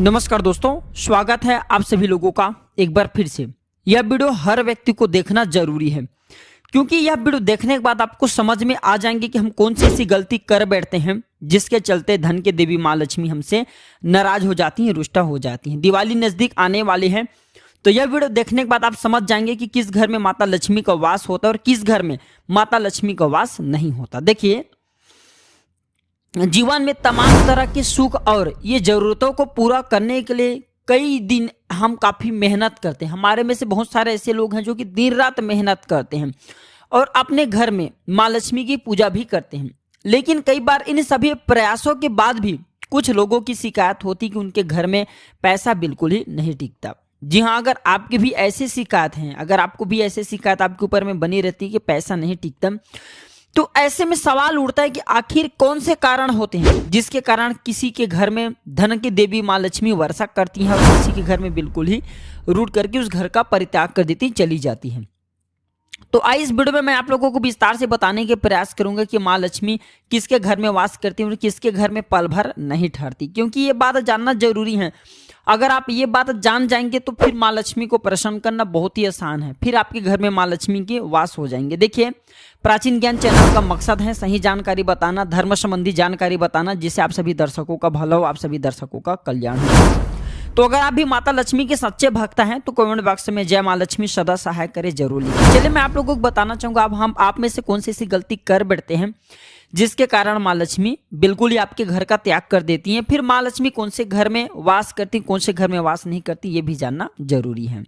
नमस्कार दोस्तों, स्वागत है आप सभी लोगों का एक बार फिर से। यह वीडियो हर व्यक्ति को देखना जरूरी है, क्योंकि यह वीडियो देखने के बाद आपको समझ में आ जाएंगे कि हम कौन सी ऐसी गलती कर बैठते हैं जिसके चलते धन के देवी माँ लक्ष्मी हमसे नाराज हो जाती हैं, रुष्टा हो जाती हैं। दिवाली नजदीक आने वाली है, तो यह वीडियो देखने के बाद आप समझ जाएंगे कि किस घर में माता लक्ष्मी का वास होता है और किस घर में माता लक्ष्मी का वास नहीं होता। देखिए, जीवन में तमाम तरह के सुख और ये जरूरतों को पूरा करने के लिए कई दिन हम काफ़ी मेहनत करते हैं। हमारे में से बहुत सारे ऐसे लोग हैं जो कि दिन रात मेहनत करते हैं और अपने घर में माँ लक्ष्मी की पूजा भी करते हैं। लेकिन कई बार इन सभी प्रयासों के बाद भी कुछ लोगों की शिकायत होती कि उनके घर में पैसा बिल्कुल ही नहीं टिकता। जी हाँ, अगर आपकी भी ऐसी शिकायत हैं, अगर आपको भी ऐसी शिकायत आपके ऊपर में बनी रहती है कि पैसा नहीं टिकता, तो ऐसे में सवाल उठता है कि आखिर कौन से कारण होते हैं जिसके कारण किसी के घर में धन की देवी माँ लक्ष्मी वर्षा करती हैं और किसी के घर में बिल्कुल ही रूठ करके उस घर का परित्याग कर देती चली जाती हैं। तो आज इस वीडियो में मैं आप लोगों को विस्तार से बताने के प्रयास करूंगा कि माँ लक्ष्मी किसके घर में वास करती है और किसके घर में पल भर नहीं ठहरती, क्योंकि ये बात जानना जरूरी है। अगर आप ये बात जान जाएंगे तो फिर माँ लक्ष्मी को प्रसन्न करना बहुत ही आसान है, फिर आपके घर में माँ लक्ष्मी के वास हो जाएंगे। देखिए, प्राचीन ज्ञान चैनल का मकसद है सही जानकारी बताना, धर्म संबंधी जानकारी बताना, जिससे आप सभी दर्शकों का भला हो, आप सभी दर्शकों का कल्याण हो। तो अगर आप भी माता लक्ष्मी के सच्चे भक्त हैं तो कमेंट बॉक्स में जय माँ लक्ष्मी सदा सहाय करे जरूर लिखिए। चलिए, मैं आप लोगों को बताना चाहूंगा अब हम आप में से कौन सी ऐसी गलती कर बैठते हैं जिसके कारण माँ लक्ष्मी बिल्कुल ही आपके घर का त्याग कर देती हैं। फिर माँ लक्ष्मी कौन से घर में वास करती, कौन से घर में वास नहीं करती, ये भी जानना जरूरी है।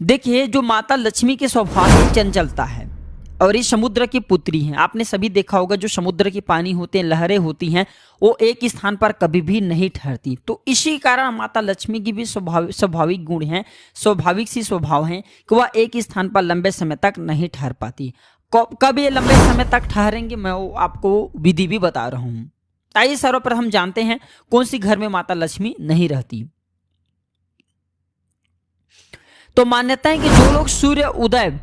देखिए, जो माता लक्ष्मी के स्वभाव में चंचलता है और ये समुद्र की पुत्री हैं। आपने सभी देखा होगा, जो समुद्र की पानी होते हैं, लहरें होती हैं, वो एक स्थान पर कभी भी नहीं ठहरती। तो इसी कारण माता लक्ष्मी की भी स्वाभाविक गुण हैं, स्वाभाविक सी स्वभाव हैं कि वह एक स्थान पर लंबे समय तक नहीं ठहर पाती। कब ये लंबे समय तक ठहरेंगे, मैं वो आपको विधि भी बता रहा हूँ। आइए सर्वप्रथम जानते हैं कौन सी घर में माता लक्ष्मी नहीं रहती। तो मान्यता है कि जो लोग सूर्य उदय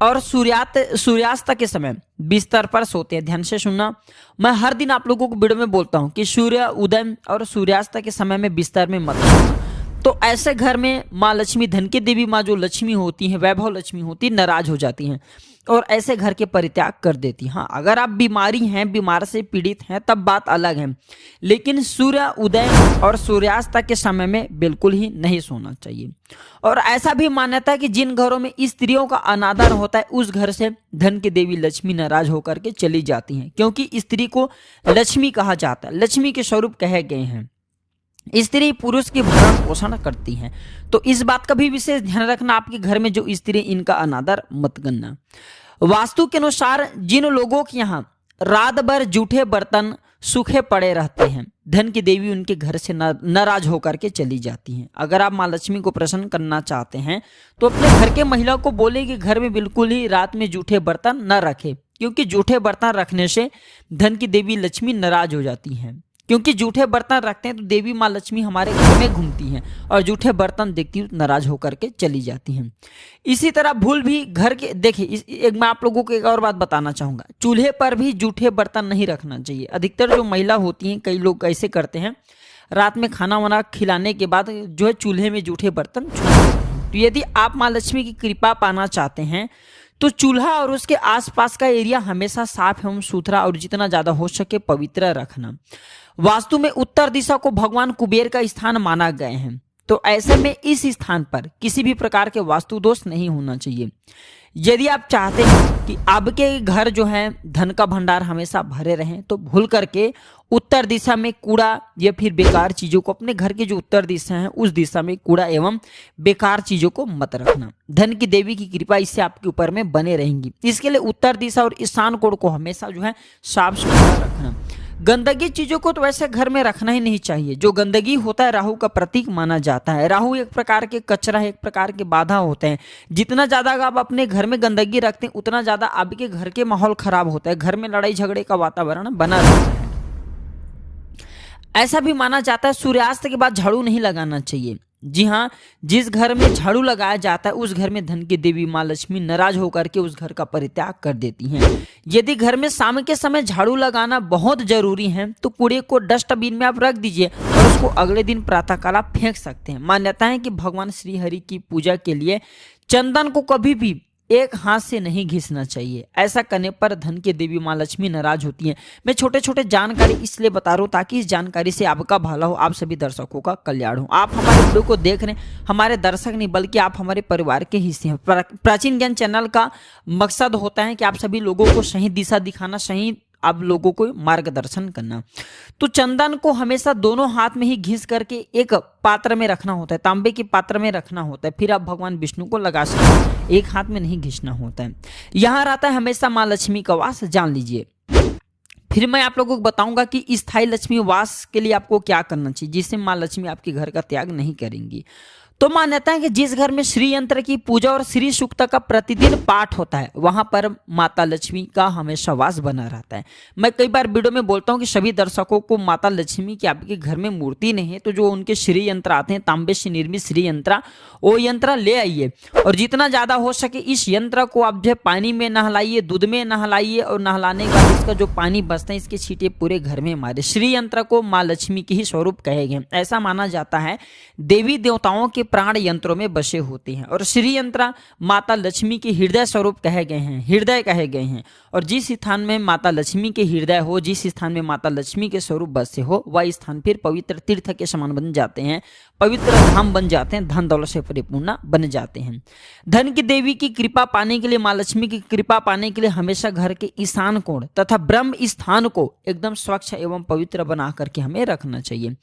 और सूर्यास्त के समय बिस्तर पर सोते हैं। ध्यान से सुनना, मैं हर दिन आप लोगों को वीडियो में बोलता हूं कि सूर्य उदय और सूर्यास्त के समय में बिस्तर में मत सोना। तो ऐसे घर में माँ लक्ष्मी, धन की देवी माँ जो लक्ष्मी होती हैं, वैभव लक्ष्मी होती है, नाराज हो जाती हैं और ऐसे घर के परित्याग कर देती। हाँ, अगर आप बीमारी हैं, बीमार से पीड़ित हैं, तब बात अलग है, लेकिन सूर्य उदय और सूर्यास्त के समय में बिल्कुल ही नहीं सोना चाहिए। और ऐसा भी मान्यता है कि जिन घरों में स्त्रियों का अनादर होता है उस घर से धन की देवी लक्ष्मी नाराज होकर के चली जाती हैं, क्योंकि स्त्री को लक्ष्मी कहा जाता है, लक्ष्मी के स्वरूप कहे गए हैं। स्त्री पुरुष की भरण पोषण करती हैं, तो इस बात का भी विशेष ध्यान रखना, आपके घर में जो स्त्री, इनका अनादर मत करना। वास्तु के अनुसार जिन लोगों के यहाँ रात भर जूठे बर्तन सूखे पड़े रहते हैं, धन की देवी उनके घर से नाराज होकर के चली जाती हैं। अगर आप माँ लक्ष्मी को प्रसन्न करना चाहते हैं तो अपने घर के महिला को बोले कि घर में बिल्कुल ही रात में जूठे बर्तन न रखे, क्योंकि जूठे बर्तन रखने से धन की देवी लक्ष्मी नाराज हो जाती हैं। क्योंकि जूठे बर्तन रखते हैं तो देवी माँ लक्ष्मी हमारे घर में घूमती हैं और जूठे बर्तन देखती नाराज होकर के चली जाती हैं। इसी तरह भूल भी घर के, देखिए एक मैं आप लोगों को एक और बात बताना चाहूँगा, चूल्हे पर भी जूठे बर्तन नहीं रखना चाहिए। अधिकतर जो महिला होती हैं, कई लोग ऐसे करते हैं, रात में खाना वाना खिलाने के बाद जो है चूल्हे में जूठे बर्तन छोड़ देते हैं। तो यदि आप माँ लक्ष्मी की कृपा पाना चाहते हैं तो चूल्हा और उसके आसपास का एरिया हमेशा साफ एवं सुथरा और जितना ज़्यादा हो सके पवित्र रखना। वास्तु में उत्तर दिशा को भगवान कुबेर का स्थान माना गए हैं, तो ऐसे में इस स्थान पर किसी भी प्रकार के वास्तु दोष नहीं होना चाहिए। यदि आप चाहते हैं कि आपके घर जो है धन का भंडार हमेशा भरे रहें, तो भूल करके उत्तर दिशा में कूड़ा या फिर बेकार चीज़ों को, अपने घर की जो उत्तर दिशा है उस दिशा में कूड़ा एवं बेकार चीज़ों को मत रखना। धन की देवी की कृपा इससे आपके ऊपर में बने रहेंगी। इसके लिए उत्तर दिशा और ईशान कोण को हमेशा जो है साफ सुथरा रखना। गंदगी चीजों को तो वैसे घर में रखना ही नहीं चाहिए। जो गंदगी होता है राहु का प्रतीक माना जाता है। राहु एक प्रकार के कचरा है, एक प्रकार के बाधा होते हैं। जितना ज्यादा आप अपने घर में गंदगी रखते हैं उतना ज्यादा आपके घर के माहौल खराब होता है, घर में लड़ाई झगड़े का वातावरण बना रहता है। ऐसा भी माना जाता है सूर्यास्त के बाद झाड़ू नहीं लगाना चाहिए। जी हाँ, जिस घर में झाड़ू लगाया जाता है उस घर में धन की देवी माँ लक्ष्मी नाराज होकर के उस घर का परित्याग कर देती हैं। यदि घर में शाम के समय झाड़ू लगाना बहुत जरूरी है तो कूड़े को डस्टबिन में आप रख दीजिए और उस को अगले दिन प्रातःकाल आप फेंक सकते हैं। मान्यता है कि भगवान श्री हरि की पूजा के लिए चंदन को कभी भी एक हाथ से नहीं घिसना चाहिए। ऐसा करने पर धन की देवी माँ लक्ष्मी नाराज होती हैं। मैं छोटे छोटे जानकारी इसलिए बता रहा हूँ ताकि इस जानकारी से आपका भला हो, आप सभी दर्शकों का कल्याण हो। आप हमारे वीडियो को देख रहे हैं, हमारे दर्शक नहीं बल्कि आप हमारे परिवार के हिस्से हैं। प्राचीन ज्ञान चैनल का मकसद होता है कि आप सभी लोगों को सही दिशा दिखाना, सही आप लोगों को मार्गदर्शन करना। तो चंदन को हमेशा दोनों हाथ में ही घिस करके एक पात्र में रखना होता है, तांबे के पात्र में रखना होता है, फिर आप भगवान विष्णु को लगा सकते हैं। एक हाथ में नहीं घिसना होता है। यहाँ रहता है हमेशा माँ लक्ष्मी का वास, जान लीजिए। फिर मैं आप लोगों को बताऊंगा कि स्थायी लक्ष्मी वास के लिए आपको क्या करना चाहिए जिससे माँ लक्ष्मी आपके घर का त्याग नहीं करेंगी। तो मान्यता है कि जिस घर में श्री यंत्र की पूजा और श्री सूक्त का प्रतिदिन पाठ होता है वहां पर माता लक्ष्मी का हमेशा वास बना रहता है। मैं कई बार वीडियो में बोलता हूं कि सभी दर्शकों को माता लक्ष्मी की आपके घर में मूर्ति नहीं है तो जो उनके श्री यंत्र आते हैं, तांबे से निर्मित श्री यंत्र, वो यंत्र ले आइए और जितना ज्यादा हो सके इस यंत्र को आप जो पानी में नहलाइए, दूध में नहलाइए और नहलाने के बाद इसका जो पानी बचता है इसके छींटे पूरे घर में मारे। श्री यंत्र को माँ लक्ष्मी के ही स्वरूप कहे गए। ऐसा माना जाता है देवी देवताओं के प्राण यंत्रों में बसे होते हैं और श्री यंत्र माता लक्ष्मी के हृदय स्वरूप कहे गए हैं, हृदय कहे गए हैं। और जिस स्थान में माता लक्ष्मी के हृदय हो, जिस स्थान में माता लक्ष्मी के स्वरूप बसे हो, वह स्थान फिर पवित्र तीर्थ के समान बन जाते हैं, पवित्र धाम बन जाते हैं, धन दौलत से परिपूर्ण बन जाते हैं। धन की देवी की कृपा पाने के लिए, माँ लक्ष्मी की कृपा पाने के लिए हमेशा घर के ईशान कोण तथा ब्रह्म स्थान को एकदम स्वच्छ एवं पवित्र बना करके हमें रखना चाहिए।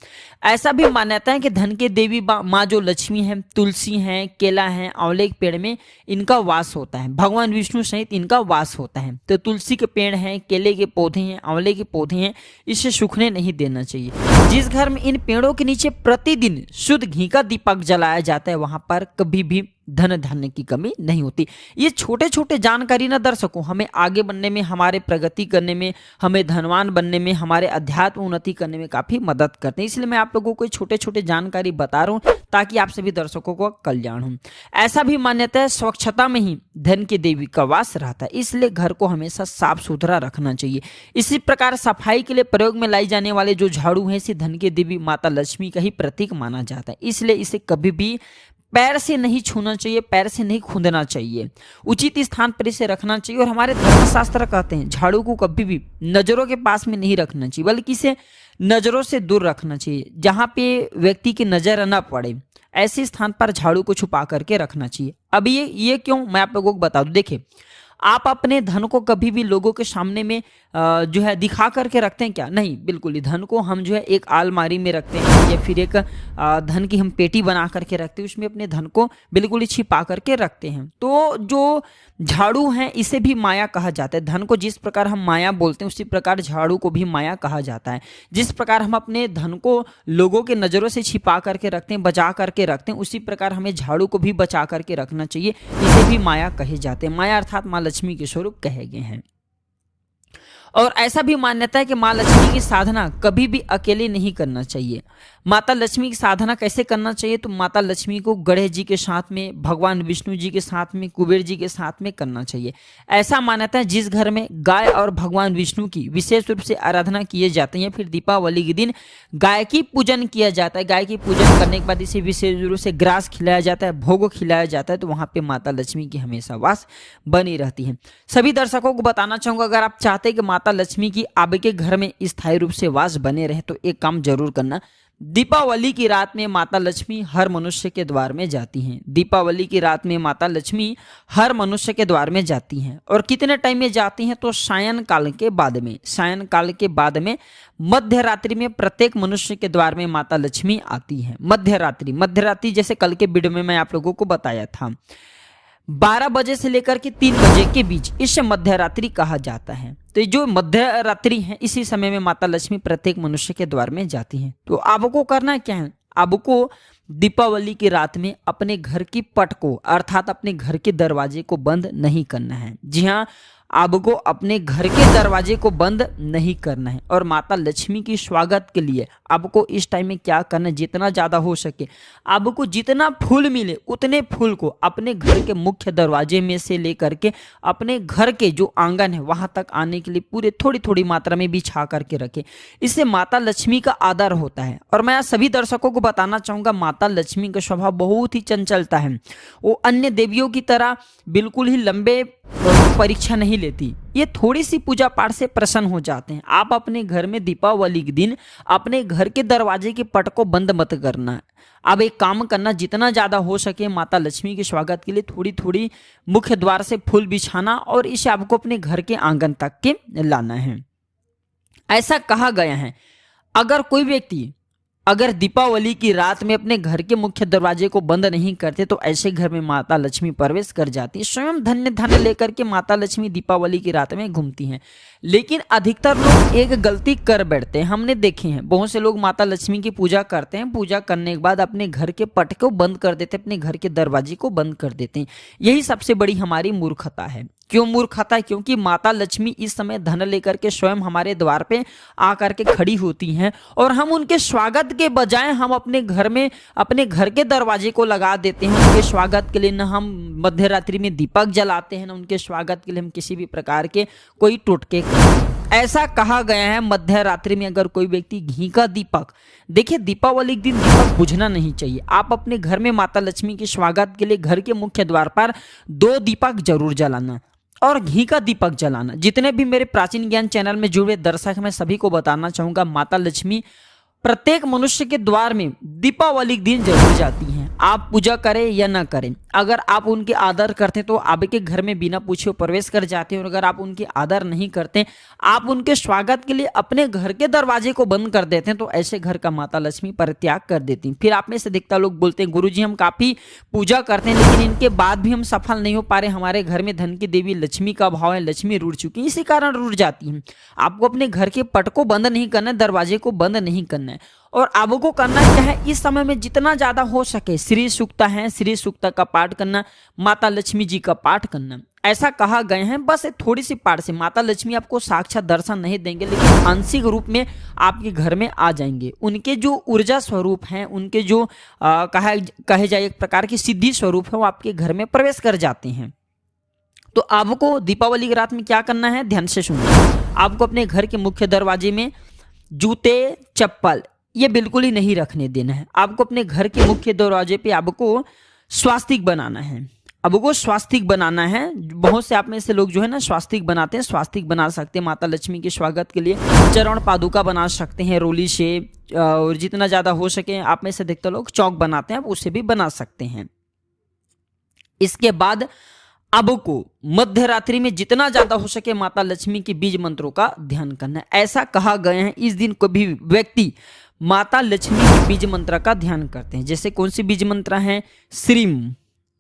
ऐसा भी मान्यता है कि धन की देवी माँ जो लक्ष्मी है, तुलसी है, केला है, आंवले के पेड़ में इनका वास होता है, भगवान विष्णु सहित इनका वास होता है। तो तुलसी के पेड़ हैं, केले के पौधे हैं, आंवले के पौधे हैं, इसे सूखने नहीं देना चाहिए। जिस घर में इन पेड़ों के नीचे प्रतिदिन शुद्ध घी का दीपक जलाया जाता है वहां पर कभी भी धन धान्य की कमी नहीं होती। ये छोटे छोटे जानकारी ना दर्शकों हमें आगे बढ़ने में, हमारे प्रगति करने में, हमें धनवान बनने में, हमारे अध्यात्म उन्नति करने में काफी मदद करते हैं। इसलिए मैं आप लोगों को छोटे छोटे जानकारी बता रहा हूँ ताकि आप सभी दर्शकों को कल्याण हो। ऐसा भी मान्यता है स्वच्छता में ही धन की देवी का वास रहता है, इसलिए घर को हमेशा साफ सुथरा रखना चाहिए। इसी प्रकार सफाई के लिए प्रयोग में लाई जाने वाले जो झाड़ू है इसे धन की देवी माता लक्ष्मी का ही प्रतीक माना जाता है, इसलिए इसे कभी भी पैर से नहीं छूना चाहिए, पैर से नहीं खूंदना चाहिए, उचित स्थान पर इसे रखना चाहिए। और हमारे धर्मशास्त्र कहते हैं झाड़ू को कभी भी नजरों के पास में नहीं रखना चाहिए बल्कि इसे नजरों से दूर रखना चाहिए, जहां पे व्यक्ति की नजर न पड़े ऐसे स्थान पर झाड़ू को छुपा करके रखना चाहिए। अब ये क्यों, मैं आप लोगों को बता दूं। देखिए, आप अपने धन को कभी भी लोगों के सामने में जो है दिखा करके रखते हैं क्या? नहीं, बिल्कुल ही। धन को हम जो है एक अलमारी में रखते हैं या फिर एक धन की हम पेटी बना करके रखते हैं, उसमें अपने धन को बिल्कुल ही छिपा करके रखते हैं। तो जो झाड़ू है इसे भी माया कहा जाता है। धन को जिस प्रकार हम माया बोलते हैं उसी प्रकार झाड़ू को भी माया कहा जाता है। जिस प्रकार हम अपने धन को लोगों के नज़रों से छिपा करके रखते हैं, बचा करके रखते हैं, उसी प्रकार हमें झाड़ू को भी बचा करके रखना चाहिए। इसे भी माया कहे जाते हैं। माया अर्थात माँ लक्ष्मी के स्वरूप कहे गए हैं। और ऐसा भी मान्यता है कि माँ लक्ष्मी की साधना कभी भी अकेले नहीं करना चाहिए। माता लक्ष्मी की साधना कैसे करना चाहिए? तो माता लक्ष्मी को गणेश जी के साथ में, भगवान विष्णु जी के साथ में, कुबेर जी के साथ में करना चाहिए। ऐसा मान्यता है जिस घर में गाय और भगवान विष्णु की विशेष रूप से आराधना किए जाते हैं, फिर दीपावली के दिन गाय की पूजन किया जाता है। गाय की पूजन करने के बाद इसे विशेष रूप से ग्रास खिलाया जाता है, भोग खिलाया जाता है, तो वहाँ पे माता लक्ष्मी की हमेशा वास बनी रहती है। सभी दर्शकों को बताना चाहूँगा, अगर आप चाहते हैं कि माता लक्ष्मी की आपके घर में स्थायी रूप से वास बने रहे तो एक काम जरूर करना। दीपावली की रात में माता लक्ष्मी हर मनुष्य के द्वार में जाती हैं। दीपावली की रात में माता लक्ष्मी हर मनुष्य के द्वार में जाती हैं। और कितने टाइम में जाती हैं? तो सायंकाल के बाद में, सायंकाल के बाद में मध्य रात्रि में प्रत्येक मनुष्य के द्वार में माता लक्ष्मी आती हैं। मध्य रात्रि जैसे कल के वीडियो में मैं आप लोगों को बताया था, 12 बजे से लेकर के 3 बजे के बीच इसे मध्य रात्रि कहा जाता है। तो जो मध्य रात्रि है इसी समय में माता लक्ष्मी प्रत्येक मनुष्य के द्वार में जाती हैं। तो आपको करना क्या है? आपको दीपावली की रात में अपने घर की पट को अर्थात अपने घर के दरवाजे को बंद नहीं करना है। जी हाँ, आपको अपने घर के दरवाजे को बंद नहीं करना है। और माता लक्ष्मी की स्वागत के लिए आपको इस टाइम में क्या करना है, जितना ज़्यादा हो सके आपको जितना फूल मिले उतने फूल को अपने घर के मुख्य दरवाजे में से लेकर के अपने घर के जो आंगन है वहां तक आने के लिए पूरे थोड़ी थोड़ी मात्रा में बिछा करके रखें। इससे माता लक्ष्मी का आदर होता है। और मैं सभी दर्शकों को बताना चाहूँगा, माता लक्ष्मी का स्वभाव बहुत ही चंचलता है। वो अन्य देवियों की तरह बिल्कुल ही लंबे परीक्षा नहीं लेती। ये थोड़ी सी पूजा पाठ से प्रसन्न हो जाते हैं। आप अपने घर में दीपावली के दिन अपने घर के दरवाजे के पट को बंद मत करना है। अब एक काम करना, जितना ज़्यादा हो सके माता लक्ष्मी के स्वागत के लिए थोड़ी थोड़ी मुख्य द्वार से फूल बिछाना और इसे आपको अपने घर के आंगन तक के लाना है। ऐसा कहा गया है अगर कोई व्यक्ति अगर दीपावली की रात में अपने घर के मुख्य दरवाजे को बंद नहीं करते तो ऐसे घर में माता लक्ष्मी प्रवेश कर जाती है। स्वयं धन्य धन्य लेकर के माता लक्ष्मी दीपावली की रात में घूमती हैं। लेकिन अधिकतर लोग एक गलती कर बैठते हैं, हमने देखे हैं बहुत से लोग माता लक्ष्मी की पूजा करते हैं, पूजा करने के बाद अपने घर के पट को बंद कर देते हैं, अपने घर के दरवाजे को बंद कर देते हैं। यही सबसे बड़ी हमारी मूर्खता है। क्यों मूर्खता है? क्योंकि माता लक्ष्मी इस समय धन लेकर के स्वयं हमारे द्वार पे आकर के खड़ी होती हैं और हम उनके स्वागत के बजाय हम अपने घर में अपने घर के दरवाजे को लगा देते हैं। उनके स्वागत के लिए न हम मध्य रात्रि में दीपक जलाते हैं, न उनके स्वागत के लिए हम किसी भी प्रकार के कोई टोटके करते हैं। ऐसा कहा गया है मध्य रात्रि में अगर कोई व्यक्ति घी का दीपक, देखिए दीपावली के दिन दीपक बुझना नहीं चाहिए। आप अपने घर में माता लक्ष्मी के स्वागत के लिए घर के मुख्य द्वार पर 2 दीपक जरूर जलाना और घी का दीपक जलाना। जितने भी मेरे प्राचीन ज्ञान चैनल में जुड़े दर्शक मैं सभी को बताना चाहूंगा, माता लक्ष्मी प्रत्येक मनुष्य के द्वार में दीपावली के दिन जरूर जाती हैं। आप पूजा करें या ना करें, अगर आप उनके आदर करते तो आपके घर में बिना पूछे प्रवेश कर जाते हैं और अगर आप उनके आदर नहीं करते, आप उनके स्वागत के लिए अपने घर के दरवाजे को बंद कर देते हैं तो ऐसे घर का माता लक्ष्मी परित्याग कर देती हैं। फिर आप में से अधिकतर लोग बोलते हैं गुरुजी हम काफी पूजा करते हैं लेकिन इनके बाद भी हम सफल नहीं हो पा रहे, हमारे घर में धन की देवी लक्ष्मी का भाव है, लक्ष्मी रुड़ चुकी है, इसी कारण रुड़ जाती है। आपको अपने घर के पट को बंद नहीं करना है, दरवाजे को बंद नहीं करना है। और आपको करना क्या है, इस समय में जितना ज्यादा हो सके श्री सूक्ता है, श्री सूक्ता का पाठ करना, माता लक्ष्मी जी का पाठ करना। ऐसा कहा गए हैं बस थोड़ी सी पाठ से माता लक्ष्मी आपको साक्षात दर्शन नहीं देंगे लेकिन आंशिक रूप में आपके घर में आ जाएंगे। उनके जो ऊर्जा स्वरूप हैं, उनके जो कहे जाए एक प्रकार की सिद्धि स्वरूप है, वो आपके घर में प्रवेश कर जाते हैं। तो आपको दीपावली की रात में क्या करना है, ध्यान से सुनिए। आपको अपने घर के मुख्य दरवाजे में जूते चप्पल ये बिल्कुल ही नहीं रखने देना है। आपको अपने घर के मुख्य दरवाजे पे आपको स्वास्तिक बनाना है। आपको स्वास्तिक बनाना है। बहुत से आप में से लोग जो है ना स्वास्तिक बनाते हैं, स्वास्तिक बना सकते हैं माता लक्ष्मी के स्वागत के लिए। चरण पादुका बना सकते हैं रोली से, और जितना ज्यादा हो सके आप में से अधिकतर लोग चौक बनाते हैं, आप उसे भी बना सकते हैं। इसके बाद आपको मध्य रात्रि में जितना ज्यादा हो सके माता लक्ष्मी के बीज मंत्रों का ध्यान करना है। ऐसा कहा गया है इस दिन कोई भी व्यक्ति माता लक्ष्मी के बीज मंत्र का ध्यान करते हैं। जैसे कौन सी बीज मंत्र है, श्रीम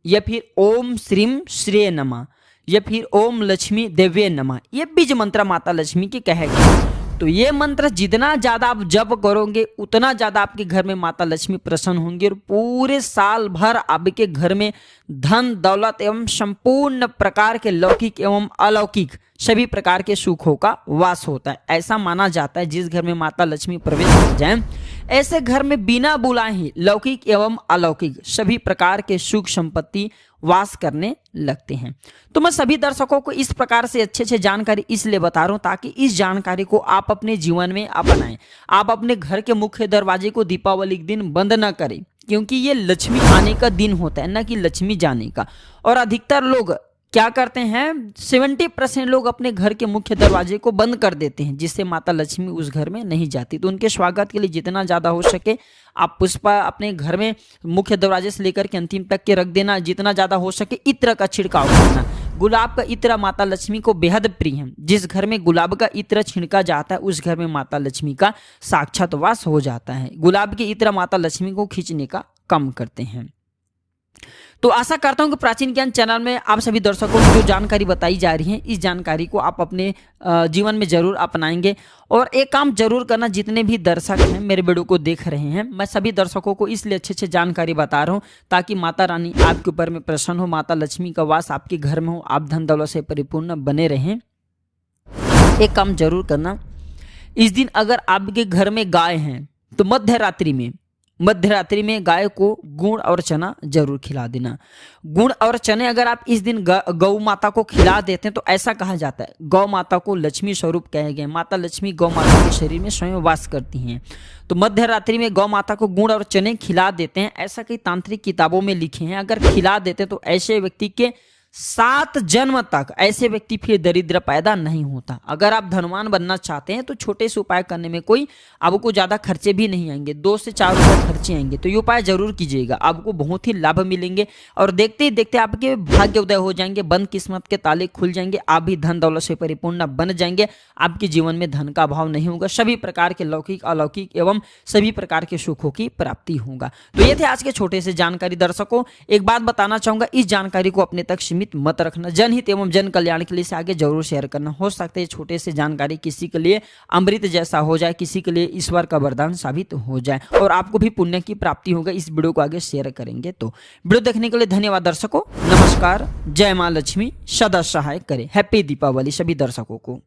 या फिर ओम श्रीम श्रेय नमः या फिर ओम लक्ष्मी देव्ये नमः, ये बीज मंत्र माता लक्ष्मी के कहे गए। तो ये मंत्र जितना ज्यादा आप जप करोगे उतना ज्यादा आपके घर में माता लक्ष्मी प्रसन्न होंगी और पूरे साल भर आपके घर में धन दौलत एवं संपूर्ण प्रकार के लौकिक एवं अलौकिक सभी प्रकार के सुखों का वास होता है। ऐसा माना जाता है जिस घर में माता लक्ष्मी प्रवेश कर जाए ऐसे घर में बिना बुलाए ही लौकिक एवं अलौकिक सभी प्रकार के सुख संपत्ति वास करने लगते हैं। तो मैं सभी दर्शकों को इस प्रकार से अच्छे से जानकारी इसलिए बता रहा हूं ताकि इस जानकारी को आप अपने जीवन में अपनाएं। आप अपने घर के मुख्य दरवाजे को दीपावली के दिन बंद न करें क्योंकि ये लक्ष्मी आने का दिन होता है, न कि लक्ष्मी जाने का। और अधिकतर लोग क्या करते हैं, 70% लोग अपने घर के मुख्य दरवाजे को बंद कर देते हैं जिससे माता लक्ष्मी उस घर में नहीं जाती। तो उनके स्वागत के लिए जितना ज्यादा हो सके आप पुष्प अपने घर में मुख्य दरवाजे से लेकर के अंतिम तक के रख देना। जितना ज्यादा हो सके इत्र का छिड़काव करना। गुलाब का इत्र माता लक्ष्मी को बेहद प्रिय है। जिस घर में गुलाब का इत्र छिड़का जाता है उस घर में माता लक्ष्मी का साक्षात वास हो जाता है। गुलाब के इत्र माता लक्ष्मी को खींचने का काम करते हैं। तो आशा करता हूं कि प्राचीन ज्ञान चैनल में आप सभी दर्शकों को जो जानकारी बताई जा रही है, इस जानकारी को आप अपने जीवन में जरूर अपनाएंगे। और एक काम जरूर करना, जितने भी दर्शक हैं मेरे वीडियो को देख रहे हैं, मैं सभी दर्शकों को इसलिए अच्छे अच्छे जानकारी बता रहा हूं ताकि माता रानी आपके ऊपर में प्रसन्न हो, माता लक्ष्मी का वास आपके घर में हो, आप धन दौलत से परिपूर्ण बने रहें। एक काम जरूर करना, इस दिन अगर आपके घर में गाय हैं तो मध्य रात्रि में गाय को गुड़ और चना जरूर खिला देना। गुड़ और चने अगर आप इस दिन गौ माता को खिला देते हैं तो ऐसा कहा जाता है, गौ माता को लक्ष्मी स्वरूप कहे गए, माता लक्ष्मी गौ माता के शरीर में स्वयं वास करती हैं। तो मध्य रात्रि में गौ माता को गुड़ और चने खिला देते हैं, ऐसा कई तांत्रिक किताबों में लिखे हैं। अगर खिला देते हैं तो ऐसे व्यक्ति के 7 जन्म तक ऐसे व्यक्ति फिर दरिद्र पैदा नहीं होता। अगर आप धनवान बनना चाहते हैं तो छोटे से उपाय करने में कोई आपको ज़्यादा खर्चे भी नहीं आएंगे, 2 से 4 रुपये खर्चे आएंगे। तो ये उपाय जरूर कीजिएगा, आपको बहुत ही लाभ मिलेंगे और देखते ही देखते आपके भाग्य उदय हो जाएंगे, बंद किस्मत के ताले खुल जाएंगे, आप भी धन दौलत से परिपूर्ण बन जाएंगे। आपके जीवन में धन का अभाव नहीं होगा, सभी प्रकार के लौकिक अलौकिक एवं सभी प्रकार के सुखों की प्राप्ति होगा। तो ये थे आज के छोटे से जानकारी। दर्शकों, एक बात बताना चाहूंगा, इस जानकारी को अपने तक सीमित मत रखना, जनहित एवं जन कल्याण के लिए इसे आगे जरूर शेयर करना। हो सकता है छोटे से जानकारी किसी के लिए अमृत जैसा हो जाए, किसी के लिए ईश्वर का वरदान साबित हो जाए और आपको भी पुण्य की प्राप्ति होगा। इस वीडियो को आगे शेयर करेंगे। तो वीडियो देखने के लिए धन्यवाद दर्शकों, नमस्कार, जय मां लक्ष्मी सदा सहाय करे। हैप्पी दीपावली सभी दर्शकों को।